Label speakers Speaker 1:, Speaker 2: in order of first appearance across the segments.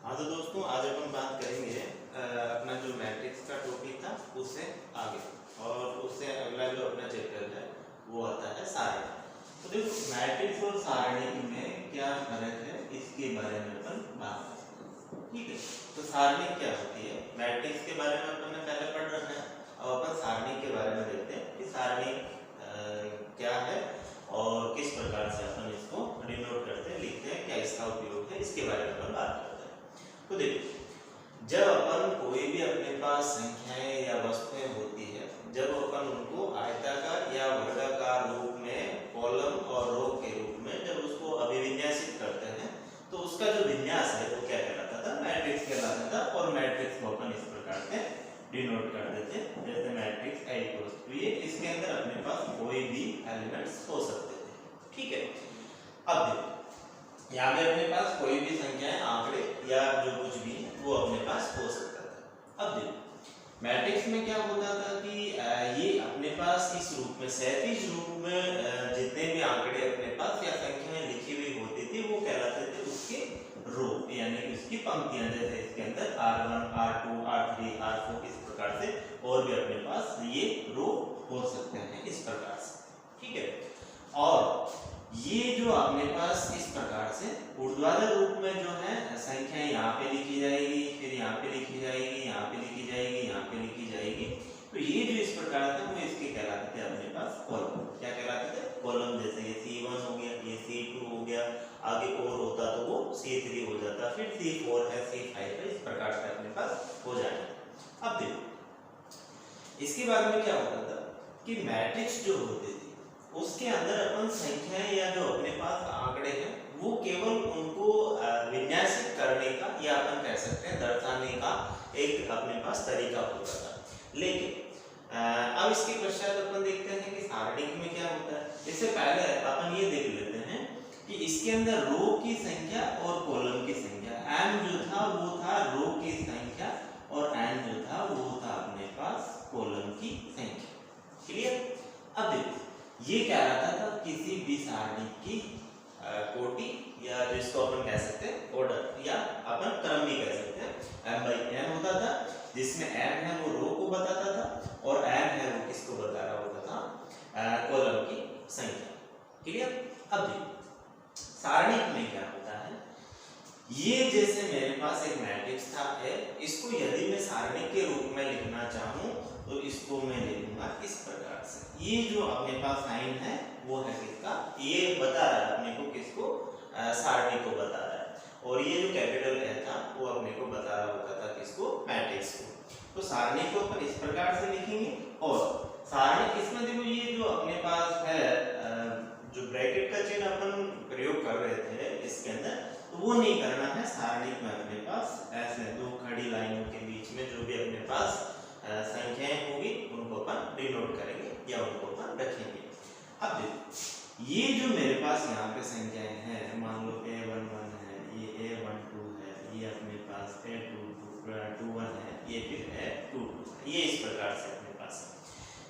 Speaker 1: हाँ तो दोस्तों आज अपन बात करेंगे अपना जो मैट्रिक्स का टॉपिक था उससे आगे और उससे अगला जो अपना चैप्टर है वो आता है सारणी। तो देखो मैट्रिक्स और सारणी में क्या फर्क है इसके बारे में अपन बात करते हैं, ठीक है। तो सारणी क्या होती है, मैट्रिक्स के बारे में अपन ने पहले पढ़ रखा है। अब अपन सारणी के बारे में देखते हैं कि सारणी क्या है और किस प्रकार से अपन इसको डिनोट करते हैं, लिखते हैं, क्या इसका उपयोग है, इसके बारे में अपन बात करते हैं। तो देखो जब अपन कोई भी अपने पास संख्याएं या वस्तुएं होती है, जब अपन उनको आयताकार या वर्गाकार रूप में कॉलम और रो के रूप में जब उसको अभिविन्यासित करते हैं तो उसका जो विन्यास है वो क्या कहलाता था, मैट्रिक्स कहलाता था। और मैट्रिक्स को अपन इस प्रकार से डिनोट कर देते हैं जैसे मैट्रिक्स A इक्वल्स टू ये, इसके अंदर अपने पास कोई भी एलिमेंट्स हो सकते थे, ठीक है। अब देखो यहाँ पे अपने पास कोई भी संख्याएं, आंकड़े या जो कुछ भी है वो अपने पास हो सकता था। अब देखो मैट्रिक्स में क्या होता था कि ये अपने पास इस रूप में क्षैतिज रूप में जितने भी आंकड़े अपने पास या संख्याएं लिखी हुई होती थी वो कहलाते थे उसके रो, यानी कि उसकी पंक्तियां। जैसे इसके अंदर R1, R2, R3, R4 इस प्रकार से और भी अपने पास ये रो हो सकते हैं इस प्रकार से, ठीक है। और ये जो अपने पास इस प्रकार से ऊर्ध्वाधर रूप में जो है संख्याएं यहाँ पे लिखी जाएगी, फिर यहाँ पे लिखी जाएगी, यहाँ पे लिखी जाएगी, यहाँ पे लिखी जाएगी। तो ये जो इस प्रकार से वो इसके कहलाते थे अपने पास कॉलम। क्या कहलाते थे? कॉलम। जैसे ये C1 हो गया, ये C2 हो गया, आगे और होता तो वो C3 हो जाता, फिर C4 है, C5 है, इस प्रकार से अपने पास हो जाएगा। अब देखो इसके बाद में क्या होता था कि मैट्रिक्स जो होते थे उसके अंदर अपन संख्याएं या जो अपने पास आंकड़े हैं वो केवल उनको विन्यासित करने का या अपन कह सकते हैं दर्शाने का एक अपने पास तरीका होता था। लेकिन अब इसके पश्चात अपन देखते हैं कि सारणी में क्या होता है। इससे पहले अपन ये देख लेते हैं कि इसके अंदर रो की संख्या और कॉलम की संख्या। m जो था वो था रो की संख्या और n जो था वो था अपने पास कॉलम की संख्या। क्लियर? अब देखो ये क्या रहता था, किसी भी सारणी की कोटि या जिसको अपन कह सकते हैं ऑर्डर या अपन क्रम भी कह सकते हैं, m/n होता था, जिसमें m है वो रो को बताता था और n है वो किसको बता रहा होता था, कॉलम की संख्या। क्लियर? अब देखो सारणी में क्या होता है, ये जैसे मेरे पास एक मैट्रिक्स था है, इसको यदि मैं सारणी के रूप में लिखना चाहूं तो इसको मैं लिखूंगा इस प्रकार से। ये जो अपने पास साइन है वो है किसका, ये बता रहा है अपने को किसको, सारणी को बता रहा है। और ये जो कैपिटल A था वो अपने को बता रहा होता था किसको, मैट्रिक्स को। तो सारणी को अपन इस प्रकार से लिखेंगे। और सारणी इसमें देखो ये जो अपने पास है जो ब्रैकेट का चिन्ह अपन प्रयोग कर रहे थे इसके अंदर, तो वो नहीं करना है। सारणी में अपने पास ऐसे दो खड़ी लाइनों के बीच में जो भी अपने पास संख्याएं होगी उनको अपन डिनोट करेंगे या उनको अपन रखेंगे। अब देखो ये जो मेरे पास यहाँ पे संख्याएं हैं, मान लो A11 है, ये A12 है, ये अपने पास A21 है, ये फिर A22, ये इस प्रकार से अपने पास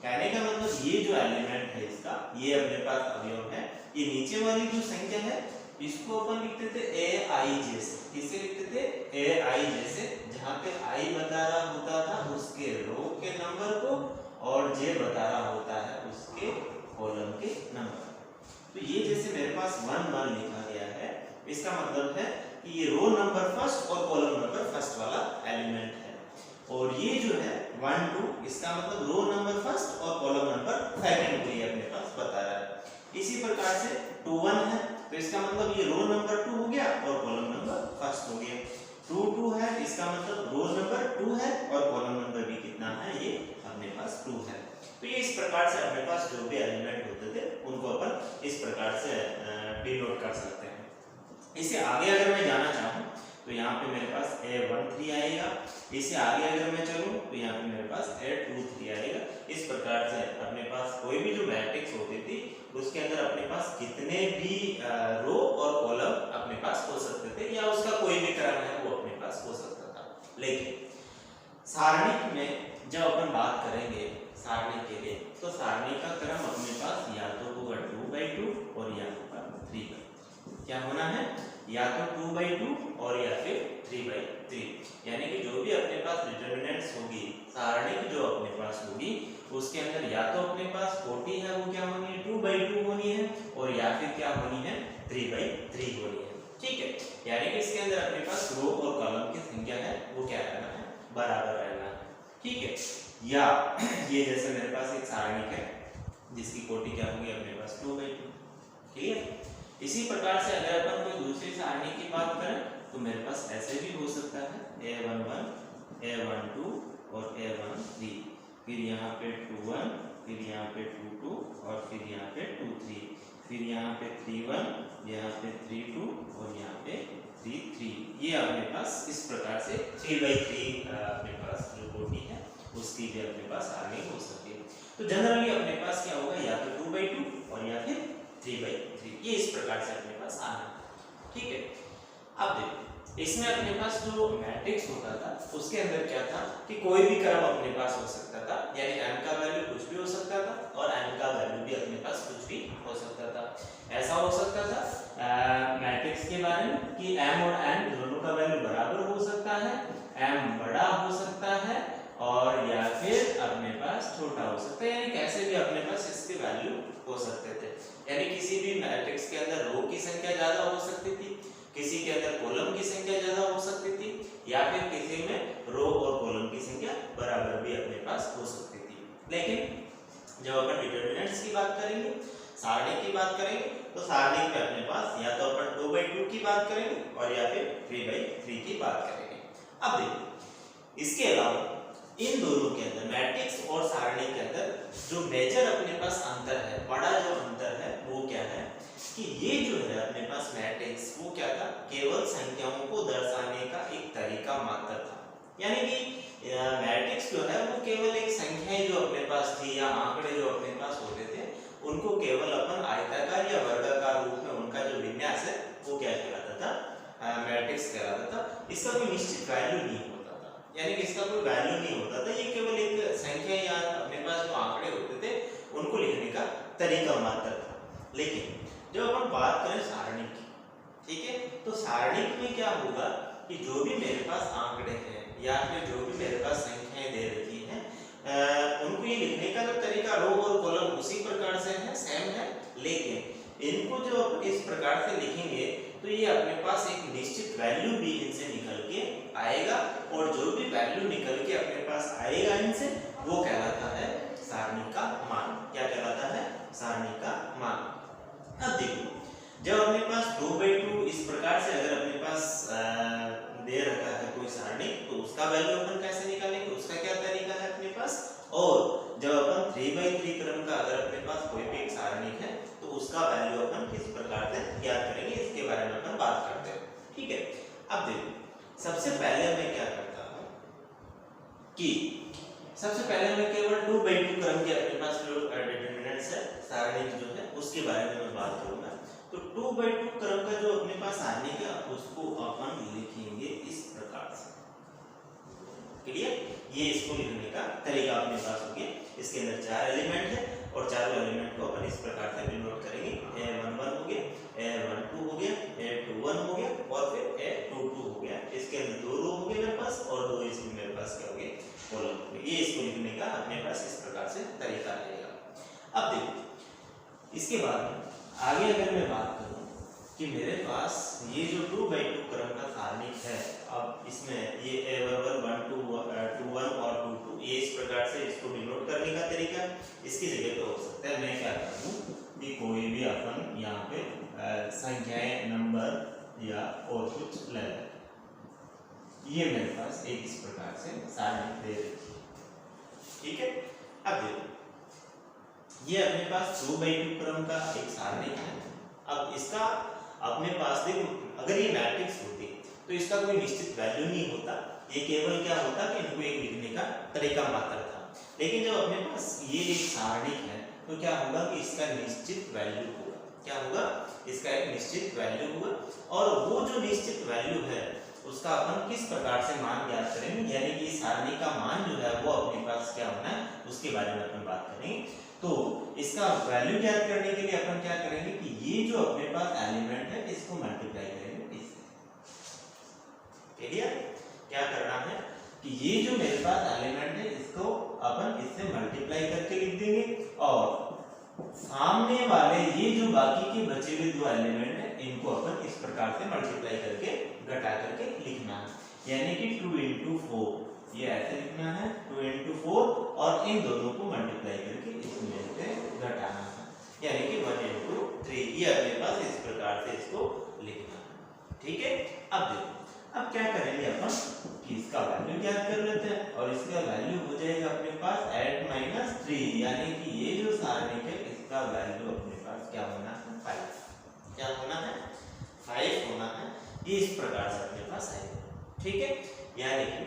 Speaker 1: कहने का मतलब ये जो एलिमेंट है इसका, ये अपने पास अवयव है। ये नीचे वाली जो संख्या है इसको अपन लिखते थे AI जैसे, किसे लिखते थे, AI जैसे, जहाँ पे I बता रहा होता था उसके रो के नंबर को और J बता रहा होता है उसके कॉलम के नंबर। तो ये जैसे मेरे पास 1 1 लिखा गया है, इसका मतलब है कि ये रो नंबर फर्स्ट और कॉलम नंबर फर्स्ट वाला एलिमेंट है। और ये जो है 1 2, इसका मतलब रो नंबर फर्स्ट और कॉलम नंबर सेकंड को ये अपने पास बता रहा है। इसी प्रकार से 2 1 है तो इसका मतलब ये रो नंबर 2 हो गया और कॉलम नंबर फर्स्ट हो गया। 2 2 है इसका मतलब रो नंबर 2 है और कॉलम नंबर भी कितना है, ये अपने पास 2 है। तो ये इस प्रकार से अपने पास जो भी एलिमेंट होते थे उनको अपन इस प्रकार से डिनोट कर सकते हैं। इससे आगे अगर मैं जाना चाहूँ तो यहाँ पे मेरे पास A13 आएगा। इससे आगे अगर मैं चलूँ तो यहाँ पे मेरे पास A23 आएगा। इस प्रकार से अपने पास कोई भी जो मैट्रिक्स होती थी उसके अंदर अपने पास कितने भी रो और कॉलम अपने पास हो सकते थे या उसका कोई भी क्रम है वो अपने पास हो सकता था। लेकिन सारणी में जब अपन बात करेंगे सारणी के लिए, तो सारणी का क्रम अपने पास या तो होगा 2/2 और या होगा 3/2। क्या होना है, या तो 2/2 और या फिर 3/3, यानी कि जो भी अपने पास डिटरमिनेंट्स होगी सारणिक जो अपने पास होगी उसके अंदर या तो अपने पास 40 है वो क्या होनी है 2/2 होनी है, और या फिर क्या होनी है 3/3 होनी है। ठीक है, यानी कि इसके अंदर अपने पास रो और कॉलम की संख्या है वो क्या रहना है बराबर रहना है। ठीक है, या ये जैसे मेरे पास एक सारणिक है जिसकी कोटि क्या होगी अपने पास 2/2। क्लियर। इसी प्रकार से अगर अपन कोई दूसरी सारणी की बात करें तो मेरे पास ऐसे भी हो सकता है a11 a12 और a13, फिर यहाँ पे 21, फिर यहाँ पे 22 और फिर यहाँ पे 23, फिर यहाँ पे 31, यहाँ पे 32 और यहाँ पे 33। ये अपने पास इस प्रकार से 3/3 अपने पास जो कोटि है उसकी भी अपने पास सारणी हो सकती है। तो जनरली अपने पास क्या होगा या तो 2/2 और या फिर 3/3, ये इस प्रकार से अपने पास आना। ठीक है, अब देखो इसमें अपने पास जो मैट्रिक्स होता था उसके अंदर क्या था कि कोई भी क्रम अपने पास हो सकता था, यानी m का वैल्यू कुछ भी हो सकता था और n का वैल्यू भी अपने पास कुछ भी हो सकता था। ऐसा हो सकता था मैट्रिक्स के बारे में कि m और n दोनों का वैल्यू बराबर हो सकता है, m बड़ा हो सकता है और या फिर अपने पास छोटा हो सकता है, यानी कैसे भी अपने पास इसके वैल्यू हो सकते थे। यानी किसी भी मैट्रिक्स के अंदर रो की संख्या ज्यादा हो सकती थी, किसी के अंदर कॉलम की संख्या ज्यादा हो सकती थी, या फिर किसी में रो और कॉलम की संख्या बराबर भी अपने पास हो सकती थी। लेकिन जब अपन डिटरमिनेंट्स की बात करेंगे, सारणी की बात करेंगे, तो सारणी में अपने पास या तो अपन 2/2 की बात करेंगे और या फिर 3/3 की बात करेंगे। अब देखो इसके अलावा इन दोनों के अंदर मैट्रिक्स और सारणी के अंदर जो मेजर अपने पास अंतर है, बड़ा जो अंतर है वो क्या है कि ये जो है अपने पास मैट्रिक्स वो क्या था केवल संख्याओं को दर्शाने का एक तरीका मात्र था। यानी कि मैट्रिक्स जो है वो केवल एक संख्याएं जो अपने पास थी या आंकड़े जो अपने पास होते थे उनको केवल अपन आयताकार या वर्गाकार रूप में उनका जो विन्यास है वो क्या कहलाता था मैट्रिक्स कहलाता था। इसका कोई निश्चित वैल्यू नहीं होता था, यानी कि इसका कोई वैल्यू नहीं होता था, ये केवल एक संख्या या अपने पास जो आंकड़े होते थे उनको लिखने का तरीका मात्र था। लेकिन जब अपन बात करें सारणी की, ठीक है, तो सारणी में क्या होगा कि जो भी मेरे पास आंकड़े हैं या फिर जो भी मेरे पास संख्याएं दे रखी हैं उनको ये लिखने का जो तरीका रो और कॉलम उसी प्रकार से है, सेम है, लेकिन इनको जो इस प्रकार से लिखेंगे तो ये अपने पास एक निश्चित वैल्यू भी इनसे निकल के आएगा और जो भी वैल्यू निकल के अपने पास आएगा इनसे वो कहलाता है सारणी का मान। क्या कहलाता है सारणी का मान। अब देखो जब अपने पास 2/2 इस प्रकार से अगर अपने पास दे रखा है कोई सारणी तो उसका वैल्यू अपन कैसे निकालेंगे, उसका क्या तरीका है अपने पास, और जब अपन 3/3 क्रम का अगर अपने पास कोई भी एक सारणी है तो उसका वैल्यू अपन किस प्रकार से ज्ञात करेंगे इसके बारे में अपन बात करते हैं। ठीक है, अब देखो सबसे पहले मैं क्या करता हूँ कि सबसे पहले मैं केवल 2/2 क्रम के अपने पास जो डिटरमिनेंट्स है सारणी जो है उसके बारे में मैं बात करूंगा। तो 2/2 क्रम का जो अपने पास सारणी है उसको अपन लिखेंगे इस प्रकार से। क्लियर, ये इसको लिखने का तरीका अपने पास हो गया। इसके अंदर 4 एलिमेंट है और चारों एलिमेंट को अपन इस प्रकार से डिनोट करेंगे। a11 हो गया, a12 हो गया, a21 हो गया और फिर a22 हो गया। इसके अंदर 2 रो हो गए मेरे पास और 2 इसमें मेरे पास क्या हो गए कॉलम हो गए। ये इसको लिखने का अपने पास इस प्रकार से तरीका रहेगा। अब देखो इसके बाद आगे अगर मैं बात करूं कि मेरे पास ये जो 2/2 क्रम का सारणी है, अब इसमें ये a11 21 और 22 ये इस प्रकार से इसको डिनोट करने का तरीका इसकी जगह पे हो सकता है मैं क्या करूं कि कोई भी अपन यहाँ पे संख्याएं नंबर या और कुछ ले लें। ये मेरे पास एक इस प्रकार से सारणी दे रखी है। ठीक है, अब देखो ये अपने पास 2/2 क्रम का एक सारणी है। अब इसका अपने पास देखो अगर ये मैट्रिक्स होती तो इसका कोई निश्चित वैल्यू नहीं होता, ये केवल क्या होता कि इनको एक लिखने का तरीका मात्र था। लेकिन जब अपने पास ये एक सारणी है तो क्या होगा कि इसका निश्चित वैल्यू होगा। क्या होगा, इसका एक निश्चित वैल्यू होगा और वो जो निश्चित वैल्यू है उसका अपन किस प्रकार से मान ज्ञात करेंगे, यानी कि सारणी का मान जो है वो अपने पास क्या होना है उसके बारे में अपन बात करेंगे। तो इसका वैल्यू ज्ञात करने के लिए अपन क्या करेंगे कि ये जो अपने पास एलिमेंट है इसको मल्टीप्लाई करेंगे इससे। क्लियर? क्या करना है कि ये जो मेरे पास एलिमेंट है इसको अपन इससे मल्टीप्लाई करके लिख देंगे और सामने वाले ये जो बाकी के बचे हुए दो एलिमेंट है इनको अपन इस प्रकार से मल्टीप्लाई करके घटा करके लिखना है, यानी कि 2 into 4 ये ऐसे लिखना है 2 into 4 और इन दोनों को मल्टीप्लाई करके इसमें से घटाना है, यानी कि 1 into 3 ये अपने पास इस प्रकार से इसको लिखना है। ठीक है, अब देखो अब क्या करेंगे अपन कि इसका वैल्यू ज्ञात कर लेते हैं और इसका वैल्यू हो जाएगा अपने पास 8 - 3, यानी कि ये जो सारणिक है इसका वैल्यू अपने पास क्या होना है 5, क्या होना है 5 होना है। ये इस प्रकार से अपने पास आएगा। ठीक है, यानी कि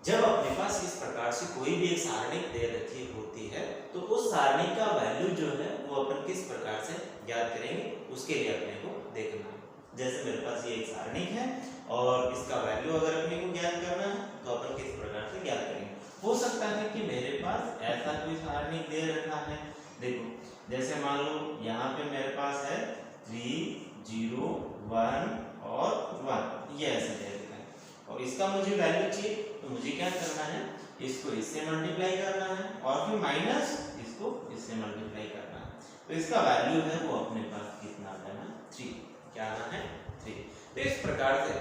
Speaker 1: जब अपने पास इस प्रकार से कोई भी एक सारणिक दे रखी होती है तो उस सारणिक का वैल्यू जो है वो अपन किस प्रकार से ज्ञात करेंगे उसके लिए अपने को देखना है। जैसे मेरे पास ये एक सारणिक है और इसका वैल्यू अगर अपने को ज्ञात करना है तो अपन किस प्रकार से ज्ञात करेंगे। हो सकता है कि मेरे पास ऐसा कोई सारणिक दे रखा है, देखो जैसे मान लो यहाँ पे मेरे पास है 3 0 1 और 1, ये ऐसे दे रखा है और इसका मुझे वैल्यू चाहिए तो मुझे क्या करना है इसको इससे मल्टीप्लाई करना है और फिर माइनस इसको इससे मल्टीप्लाई करना है, तो इसका वैल्यू है वो अपने पास कितना आना 3, क्या आना है 3। तो इस प्रकार से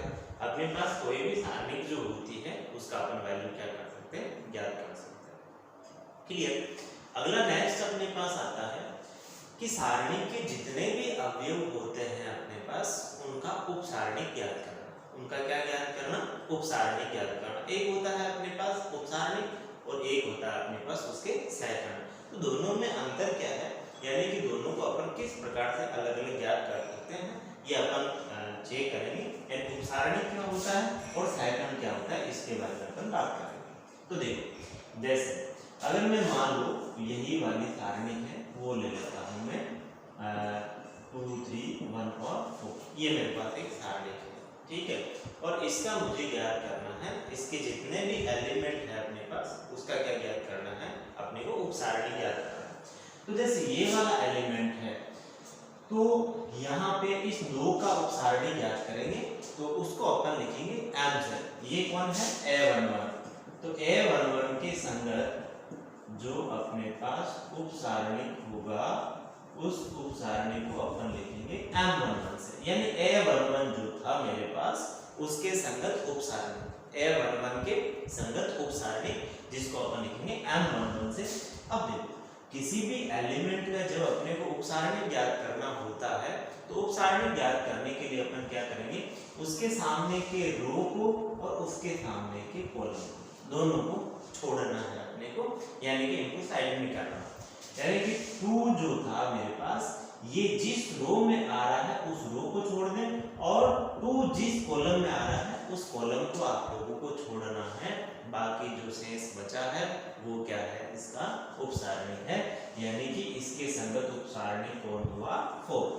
Speaker 1: अपने पास कोई भी सारणिक जो होती है उसका अपन वैल्यू क्या कर सकते हैं ज्ञात कर सकते हैं। क्लियर? अगला नेक्स्ट अपने पास आता है कि सारणिक के जितने भी अवयव होते हैं अपने पास उनका उपसारणिक ज्ञात करना। उनका क्या ज्ञात करना? उपसारणिक ज्ञात करना। एक होता है अपने पास उपसारणिक और एक होता है अपने पास उसके सहकरण। तो दोनों में अंतर क्या है, यानी कि दोनों को अपन किस प्रकार से अलग अलग ज्ञात कर सकते हैं ये अपन चेक करेंगे। उपसारणिक क्या होता है और सहकरण क्या होता है इसके बारे में अपन बात करेंगे। तो देखो जैसे अगर मैं मान लो यही वाली सारणिक है वो ले लेता हूँ मैं 2 3 1 और 4, ये मेरे पास एक सारणिक है। ठीक है, और इसका मुझे ज्ञात करना है इसके जितने भी एलिमेंट है अपने पास उसका क्या ज्ञात करना है अपने को उपसारणिक ज्ञात करना है। तो जैसे ये वाला एलिमेंट है तो यहाँ पे इस 2 का उपसारणिक ज्ञात करेंगे तो उसको अपन लिखेंगे m से। ये कौन है a11, तो a11 के संगत जो अपने पास उपसारणिक होगा उस उपसारणिक को अपन लिखेंगे m11 से, यानी a11 जो था मेरे पास उसके संगत उपसारणिक a11 के संगत उपसारणिक जिसको अपन लिखेंगे m11 से। अब देखो किसी भी एलिमेंट का जब अपने को उपसारणिक ज्ञात करना होता है तो उपसारणिक ज्ञात करने के लिए अपन क्या करेंगे उसके सामने के रो को और उसके सामने के कॉलम दोनों को छोड़ना है अपने को, यानी कि इनको साइड में करना। यानी कि 2 जो था मेरे पास ये जिस रो में आ रहा है उस रो को छोड़ दें और 2 जिस कॉलम में आ रहा है उस कॉलम को आप लोगों को छोड़ना है। बाकी जो शेष बचा है वो क्या है इसका उपसारणिक है, यानी कि इसके संगत उपसारणिक कौन हुआ 4,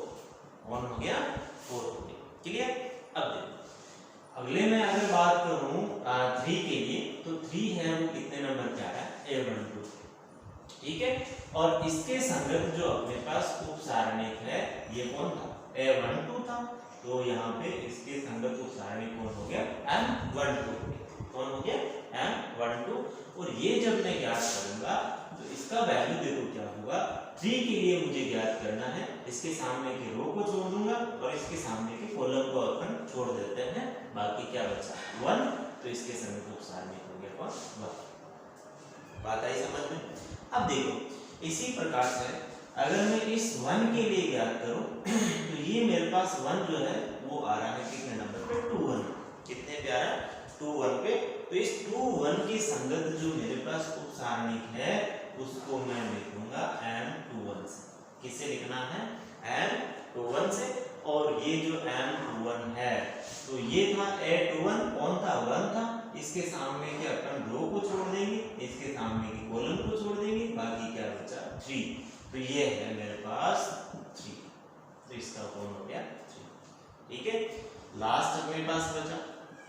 Speaker 1: कौन हो गया 4 हो गया। क्लियर? अब देखो अगले में अगर बात करूं 3 के लिए तो 3 है वो कितने नंबर पे आ रहा है a12। ठीक है, और इसके संगत जो अपने पास उपसारणिक है ये कौन था a12 था, तो यहाँ पे इसके संगत उपसारणिक कौन हो गया m12, कौन हो गया m12। और ये जब मैं ज्ञात करूंगा तो इसका वैल्यू देखो क्या होगा 3 के लिए मुझे ज्ञात करना है इसके सामने के रो को छोड़ दूंगा और इसके सामने के कॉलम को अपन छोड़ देते हैं, बाकी क्या बचा 1, तो इसके संगत उपसारणिक हो गया कौन 1। बात आई समझ में? अब देखो इसी प्रकार से अगर मैं इस 1 के लिए ज्ञात करूं तो ये मेरे पास 1 जो है वो आ रहा है कितने नंबर पे 2 1, कितने पे आ रहा है 2 1 पे। तो इस 2 1 की संगत जो मेरे पास उपसारणिक है उसको मैं लिखूंगा m21 से। किससे लिखना है m21 से, और ये जो m21 है तो ये था a21 कौन था 1 था, इसके सामने के अपन रो को छोड़ देंगे इसके सामने के कॉलम को छोड़ देंगे, बाकी क्या बचा 3, तो ये है मेरे पास 3, तो इसका कौन हो गया 3। ठीक है, लास्ट मेरे पास बचा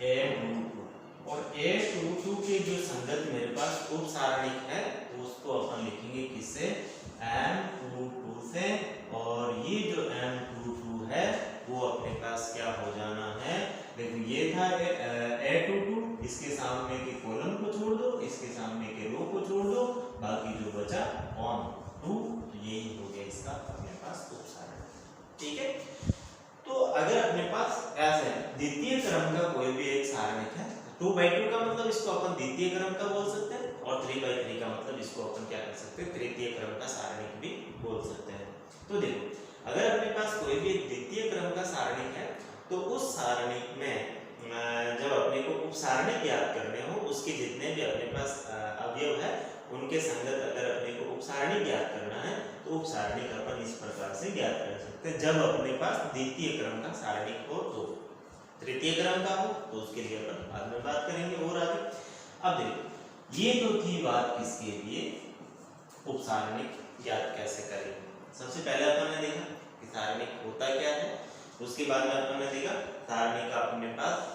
Speaker 1: a22 और a22 के जो संगत मेरे पास उपसारणिक है तो उसको अपन लिखेंगे किससे m22 से, और ये जो m22 है वो अपने पास क्या हो जाना है देखो ये था A22, इसके सामने के कॉलम को छोड़ दो, इसके सामने के रो को छोड़ दो, बाकी जो बचा 1 2, तो यही हो गया इसका अपने पास उपसारण। ठीक है, तो अगर अपने पास ऐसे द्वितीय क्रम का कोई भी एक सारणिक है, 2/2 का मतलब इसको अपन द्वितीय क्रम का बोल सकते हैं, और 3/3 का मतलब इसको अपन क्या कर सकते हैं, तृतीय क्रम का सारणिक भी बोल सकते हैं। तो देखो, अगर अपने पास कोई भी द्वितीय क्रम का सारणिक है, तो उस सारणिक में जब अपने को उपसारणिक ज्ञात करने हो, उसके जितने भी अपने पास अवयव है उनके संगत अगर अपने को उपसारणिक ज्ञात करना है, तो उपसारणिक अपन इस प्रकार से ज्ञात कर सकते हैं। जब अपने पास द्वितीय क्रम का सारणिक हो, तो तृतीय क्रम का हो तो उसके लिए अपन बाद में बात करेंगे और आगे। अब देखो, ये तो थी बात किसके लिए, उपसारणिक ज्ञात कैसे करेंगे। सबसे पहले अपन ने देखा कि सारणिक होता क्या है, उसके बाद में अपन ने देखा सारणिक का अपने पास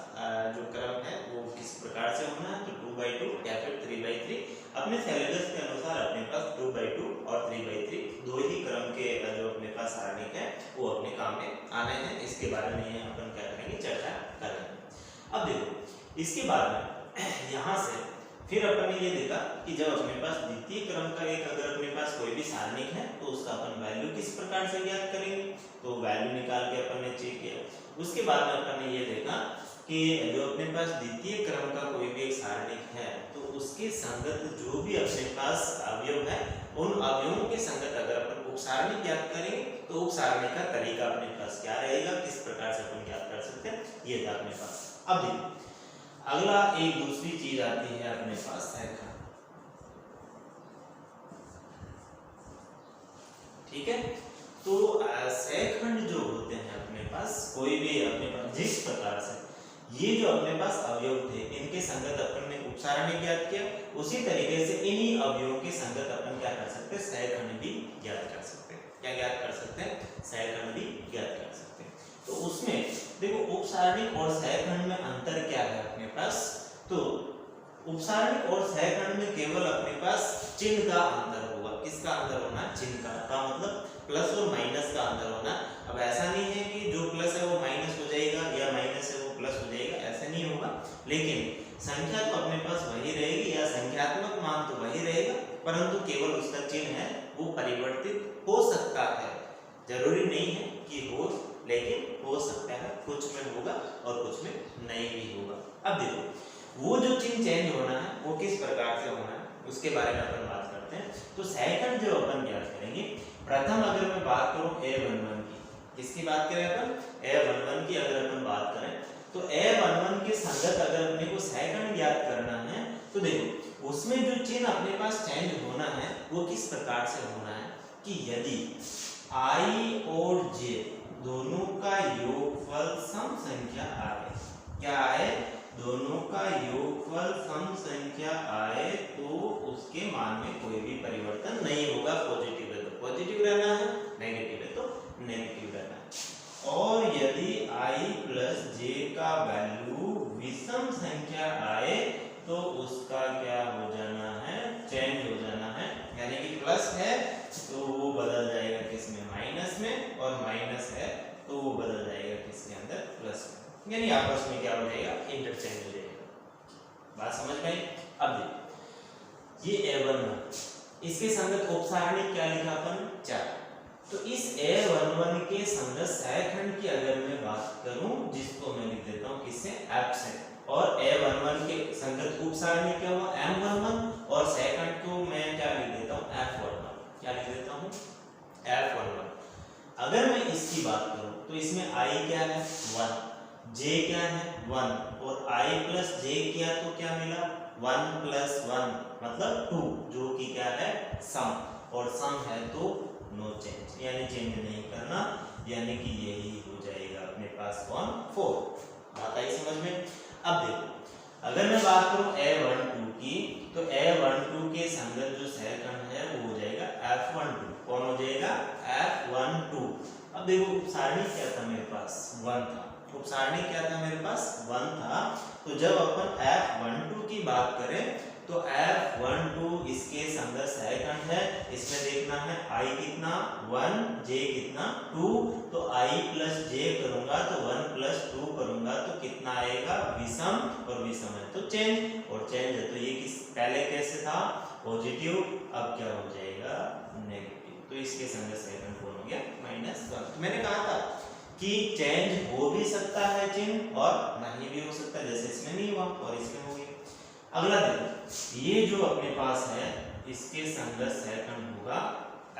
Speaker 1: जो क्रम है वो किस प्रकार से होना है, तो 2/2 या फिर 3/3। अपने सिलेबस के अनुसार अपने पास 2/2 और 3/3 दो ही क्रम के जो अपने पास सारणिक है वो अपने काम में आने हैं। इसके बारे में अपन क्या करेंगे, चर्चा करेंगे। अब देखो, इसके बाद में यहाँ से फिर अपन ने ये देखा कि जब अपने पास द्वितीय क्रम का एक अगर अपने पास कोई भी सारणिक है, तो उसका अपन वैल्यू किस प्रकार से ज्ञात करेंगे, तो वैल्यू निकाल के अपन ने चेक किया। उसके बाद में अपन ने ये देखा कि जो अपने पास द्वितीय क्रम का कोई भी एक सारणिक है, तो उसके संगत जो भी अपने पास अवयव है, उन अवयवों के संगत अगर अपन उपसारणिक ज्ञात करेंगे, तो उपसारणिक का तरीका अपने पास क्या रहेगा, किस प्रकार से अपन ज्ञात कर सकते हैं, ये था अपने पास। अब देखो, अगला एक दूसरी चीज आती है अपने पास सहखंड। ठीक है, तो सहखंड जो होते हैं अपने पास, कोई भी अपने पास जिस प्रकार से ये जो अपने पास अवयव थे, इनके संगत अपन ने उपसारणिक ज्ञात किया, उसी तरीके से इन्हीं अवयवों के संगत अपन क्या कर सकते हैं, सहखंड भी ज्ञात कर सकते हैं। क्या ज्ञात कर सकते हैं, सहखंड भी ज्ञात कर सकते हैं। तो उसमें देखो, उपसारणिक और सहखंड में अंतर क्या है अपने पास, तो उपसारणिक और सहखंड में केवल अपने पास चिन्ह का अंतर होगा। किसका अंतर होना, चिन्ह का मतलब प्लस और माइनस का अंतर होना। अब ऐसा नहीं है कि जो प्लस है वो माइनस हो जाएगा या माइनस है वो प्लस हो जाएगा, ऐसा नहीं होगा, लेकिन संख्या तो अपने पास वही रहेगी या संख्यात्मक मान तो वही रहेगा, परंतु केवल उसका चिन्ह है वो परिवर्तित हो सकता है। जरूरी नहीं है कि हो, लेकिन हो सकता है, कुछ में होगा और कुछ में नहीं भी होगा। अब देखो, वो जो चिन्ह चेंज होना है वो किस प्रकार से होना है, उसके बारे में अपन बात करते हैं। तो सहखंड जो अपन ज्ञात करेंगे, प्रथम अगर मैं बात करूं A11 की, किसकी बात करें अपन, A11 की अगर अपन बात करें, तो A11 के संगत अगर अपने को सहखंड ज्ञात करना है, तो देखो उसमें जो चिन्ह अपने पास चेंज होना है वो किस प्रकार से होना है कि यदि I और J दोनों का योगफल सम संख्या आए, क्या आए, दोनों का योगफल सम संख्या आए, तो उसके मान में कोई भी परिवर्तन नहीं होगा। पॉजिटिव है तो पॉजिटिव रहना है, नेगेटिव है तो नेगेटिव रहना है। और यदि I प्लस J का वैल्यू विषम संख्या आए, तो उसका क्या हो जाना है, चेंज हो जाना है, यानी कि प्लस है तो वो बदल जाएगा किसमें, माइनस में, और माइनस है तो वो बदल जाएगा किसके अंदर, प्लस में, यानी आपस में क्या हो जाएगा, इंटरचेंज हो जाएगा। बात समझ में आई। अब देखिए, ये A11, इसके संगत उपसारणिक क्या लिखा अपन, 4। तो इस A11 के संगत सहखंड की अगर मैं बात करूं, जिसको मैं लिख देता हूं किससे, F से, और A11 के संगत उपसारणिक क्या हुआ, M11, और सहखंड को मैं क्या लिख देता हूं, F11। क्या लिख देता हूं, F11। अगर मैं इसकी बात करूं तो इसमें I क्या है, 1, J क्या है, 1, और I प्लस J किया तो क्या मिला, 1 प्लस 1 मतलब 2, जो कि क्या है, सम, और सम है तो नो चेंज, यानी चेंज नहीं करना, यानी कि यही हो जाएगा अपने पास 1 4। बात आई समझ में। अब देखो, अगर मैं बात करूं A12 की, तो A12 के संगत जो सहखंड है वो हो जाएगा F12। कौन हो जाएगा, F12। अब देखो, उपसारणिक क्या था मेरे पास, 1 था, उपसारणिक क्या था मेरे पास, 1 था। तो जब अपन F12 की बात करें तो F12 इसके संगत सहखंड है। इसमें देखना है I कितना 1, J कितना 2। तो I प्लस J करूंगा तो 1 प्लस 2 करूंगा तो कितना आएगा विषम, और विषम है तो चेंज, और चेंज है तो ये किस पहले कैसे था पॉजिटिव, अब क्या हो जाएगा नेगेटिव। तो इसके संगत सहखंड कौन हो गया -1। तो मैंने कहा था कि चेंज हो भी सकता है चिन्ह और नहीं भी हो सकता, जैसे इसमें नहीं हुआ और इसमें हो गया। अगला देखो, ये जो अपने पास है इसके संगत सहखंड होगा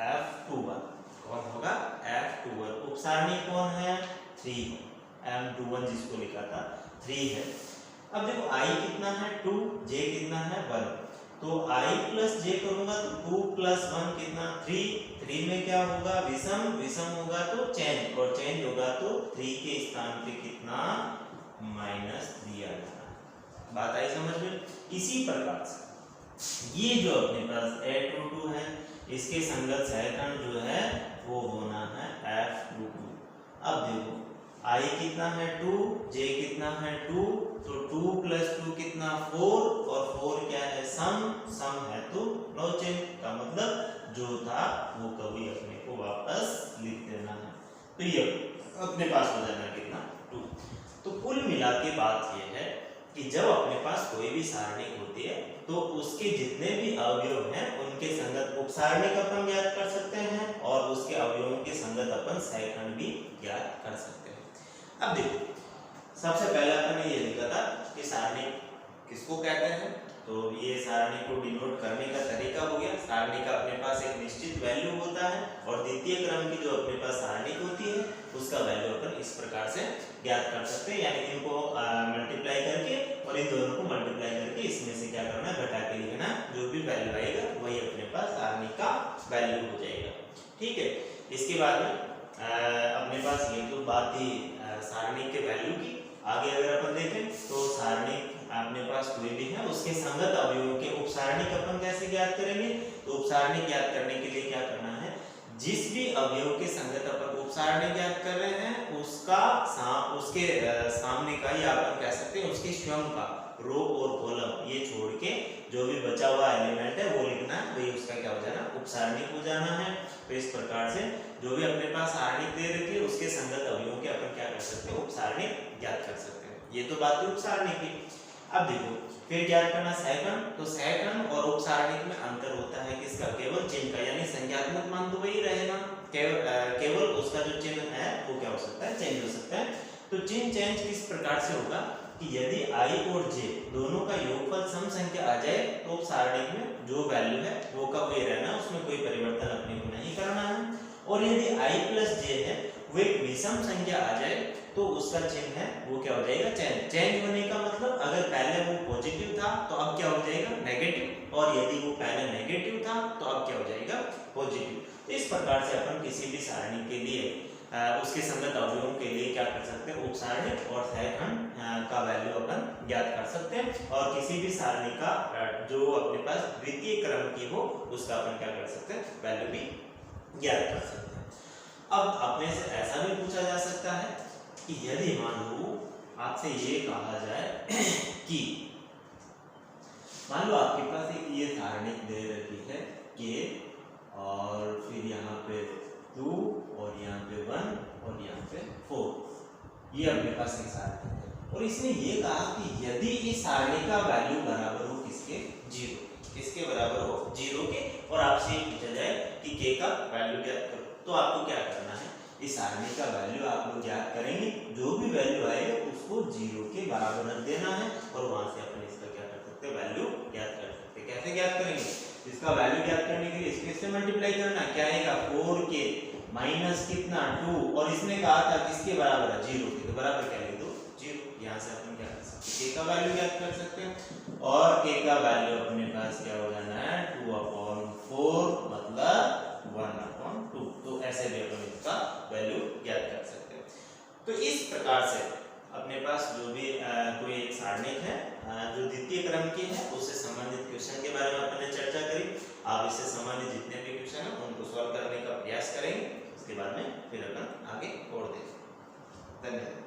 Speaker 1: F21। कौन होगा F21। उपसारणी कौन है 3, M21 जिसको लिखा था 3 है। अब देखो I कितना है 2, J कितना है 1। तो I प्लस J करूंगा तो 2 प्लस 1 कितना 3। 3 में क्या होगा विषम, विषम होगा तो चेंज, और चेंज होगा तो 3 के स्थान पे कितना -3 आ जाना। बात आई समझ में। इसी प्रकार से ये जो अपने पास A22 है इसके संगत सहखंड जो है वो होना है F22। अब देखो I कितना है 2, J कितना है 2। तो 2 प्लस 2 कितना 4, और 4 क्या है सम, सम है तो नो चेंज, का मतलब जो था वो कभी अपने को वापस लिख देना है। तो ये अपने पास हो जाना कितना 2। तो कुल मिला के बात ये है कि जब अपने पास कोई भी सारणी होती है तो उसके जितने भी अवयव हैं उनके संगत उपसारणिक अपन ज्ञात कर सकते हैं, और उसके अवयवों के संगत अपन सहखंड भी ज्ञात कर सकते हैं। अब देखो सबसे पहले अपन ने ये लिखा था कि सारणी किसको कहते हैं, तो ये सारणी को डिनोट करने का तरीका हो गया। सारणी का अपने पास एक निश्चित वैल्यू होता है, और द्वितीय क्रम की जो अपने पास सारणी होती है उसका वैल्यू अपन इस प्रकार से ज्ञात कर सकते हैं, यानी इनको मल्टीप्लाई करके और इन दोनों को मल्टीप्लाई करके इसमें से क्या करना है घटा के लिखना, जो भी वैल्यू आएगा वही अपने पास सारणी का वैल्यू हो जाएगा। ठीक है, इसके बाद में अपने पास ये तो बात थी सारणी के वैल्यू की। आगे अगर अपन देखें तो सारणी अपने पास कोई भी है उसके संगत अवयवों के उपसारणिक अपन कैसे ज्ञात करेंगे, तो उपसारणिक ज्ञात करने के लिए क्या करना है, जिस भी अवयव के संगत अपन उपसारणिक ज्ञात कर रहे हैं उसका उसके सामने का, या अपन कह सकते हैं उसके स्वयं का रो और कॉलम ये छोड़ के जो भी बचा हुआ एलिमेंट है वो लिखना है, वही उसका क्या हो जाना उपसारणिक हो जाना है। तो इस प्रकार से जो भी अपने पास सारणिक दे रखी है उसके संगत अवयवों के अपन क्या कर सकते हैं उपसारणिक ज्ञात कर सकते हैं। ये तो बात है उपसारणिक की। अब देखो फिर ज्ञात करना सहखंड। तो सहखंड और उपसारणिक में अंतर होता है किसका, केवल चिन्ह का, यानी संख्यात्मक मान तो वही रहेगा, केवल उसका जो चिन्ह है वो क्या हो सकता है चेंज हो सकता है। तो चिन्ह चेंज किस प्रकार से होगा कि यदि I और J दोनों का योगफल सम संख्या आ जाए तो उपसारणिक में जो वैल्यू है वो का वही रहना, उसमें कोई परिवर्तन अपने को नहीं करना है। और यदि I प्लस J है वो एक विषम संख्या आ जाए तो उसका चिन्ह है वो क्या हो जाएगा चेंज। चेंज होने का मतलब अगर पहले वो पॉजिटिव था तो अब क्या हो जाएगा नेगेटिव, और यदि वो पहले नेगेटिव था तो अब क्या हो जाएगा पॉजिटिव। तो इस प्रकार से अपन किसी भी सारणी के लिए उसके संगत अवयवों के लिए क्या कर सकते हैं उपसारणिक और सहखंड का वैल्यू अपन ज्ञात कर सकते हैं, और किसी भी सारणी का जो अपने पास द्वितीय क्रम की हो उसका अपन क्या कर सकते हैं वैल्यू भी ज्ञात कर सकते हैं। अब अपने से ऐसा भी पूछा जा सकता है कि यदि मान लो आपसे ये कहा जाए कि मान लो आपके पास एक ये सारणी दे रखी है के, और फिर यहाँ पे 2 और यहाँ पे 1 और यहाँ पे 4, ये अपने पास एक सारणी है। और इसने ये कहा कि यदि इस सारणी का वैल्यू बराबर हो किसके 0, किसके बराबर हो 0 के, और आपसे ये पूछा जाए कि k का वैल्यू ज्ञात करो, तो आपको क्या करना है इस सारणी का वैल्यू आप लोग ज्ञात करेंगे, जो भी वैल्यू आएगा उसको 0 के बराबर रख देना है, और वहां से अपन इसका क्या कर सकते हैं वैल्यू ज्ञात कर सकते हैं। कैसे ज्ञात करेंगे, इसका वैल्यू ज्ञात करने के लिए इसके से मल्टीप्लाई करना, क्या आएगा 4k माइनस कितना 2, और इसने कहा था किसके बराबर है 0 के, तो बराबर क्या लिख दो 0। यहाँ से अपन क्या कर सकते हैं k का वैल्यू ज्ञात कर सकते हैं, और k का वैल्यू अपने पास क्या हो जाना है 2/4 मतलब 1/2। तो ऐसे भी अपन इसका वैल्यू ज्ञात कर सकते हैं। तो इस प्रकार से अपने पास जो भी कोई एक सारणिक है जो द्वितीय क्रम की है उससे संबंधित क्वेश्चन के बारे में अपन ने चर्चा करी। आप इससे संबंधित जितने भी क्वेश्चन हैं उनको सॉल्व करने का प्रयास करेंगे, उसके बाद में फिर अपन आगे और देखेंगे। धन्यवाद।